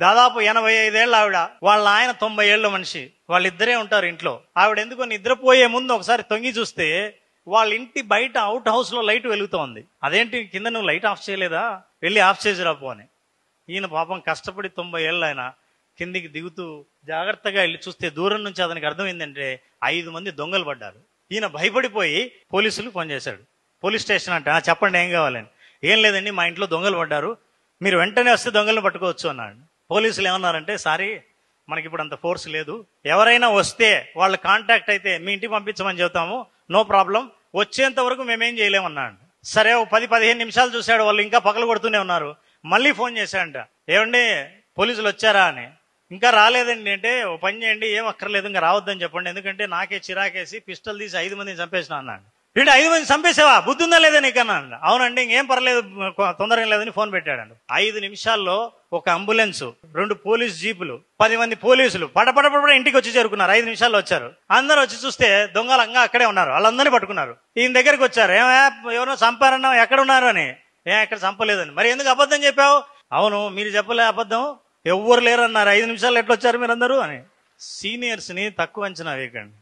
దాదాపు 85 ఏళ్ళ ఆవిడ, వాళ్ళ ఆయన 90 ఏళ్ళ మనిషి, వాళ్ళిద్దరే ఉంటారు ఇంట్లో. ఆవిడ ఎందుకో నిద్రపోయే ముందు ఒకసారి తొంగి చూస్తే వాళ్ళ ఇంటి బయట అవుట్ హౌస్ లో లైట్ వెలుగుతోంది. అదేంటి కింద నువ్వు లైట్ ఆఫ్ చేయలేదా, వెళ్ళి ఆఫ్ చేసి రాపో అని. ఈయన పాపం కష్టపడి 90 ఏళ్ళు ఆయన కిందికి దిగుతూ జాగ్రత్తగా వెళ్ళి చూస్తే దూరం నుంచి అతనికి అర్థమైందంటే 5 మంది దొంగలు పడ్డారు. ఈయన భయపడిపోయి పోలీసులు ఫోన్ చేశాడు. పోలీస్ స్టేషన్ అంటే చెప్పండి ఏం కావాలని. ఏం లేదండి, మా ఇంట్లో దొంగలు పడ్డారు, మీరు వెంటనే వస్తే దొంగలను పట్టుకోవచ్చు అన్నాడు. పోలీసులు ఏమన్నారంటే, సారీ మనకి ఇప్పుడు అంత ఫోర్స్ లేదు, ఎవరైనా వస్తే వాళ్ళ కాంటాక్ట్ అయితే మీ ఇంటికి పంపించమని చెబుతాము, నో ప్రాబ్లం, వచ్చేంత వరకు మేమేం చేయలేమన్నాడు. సరే 10-15 నిమిషాలు చూశాడు, వాళ్ళు ఇంకా పగలు కొడుతూనే ఉన్నారు. మళ్ళీ ఫోన్ చేశాడంట, ఏమండి పోలీసులు వచ్చారా అని. ఇంకా రాలేదండి అంటే, ఓ పని చేయండి, ఏం అక్కర్లేదు ఇంకా రావద్దని చెప్పండి, ఎందుకంటే నాకే చిరాకేసి పిస్టల్ తీసి 5 మందిని చంపేసిన అన్నాడు. ఏంటి 5 మంది చంపేసావా, బుద్ధి ఉందా లేదా నీకన్నా? అవునండి, ఇంకేం పర్లేదు, తొందరగా లేదని ఫోన్ పెట్టాడు. 5 నిమిషాల్లో ఒక అంబులెన్స్, 2 పోలీస్ జీపులు, 10 మంది పోలీసులు పడపడపడ ఇంటికి వచ్చి చేరుకున్నారు. 5 నిమిషాల్లో వచ్చారు. అందరూ వచ్చి చూస్తే దొంగలు అంగా అక్కడే ఉన్నారు. వాళ్ళందరినీ పట్టుకున్నారు. ఈయన దగ్గరికి వచ్చారు, ఎవరో చంపారన్నా, ఎక్కడ ఉన్నారు అని. ఎక్కడ చంపలేదని. మరి ఎందుకు అబద్ధం చెప్పావు? అవును, మీరు చెప్పలే అబద్ధం, ఎవ్వరు లేరన్నారు, 5 నిమిషాలు ఎట్లా వచ్చారు మీరందరూ అని. సీనియర్స్ ని తక్కువ అంచనా వేయకండి.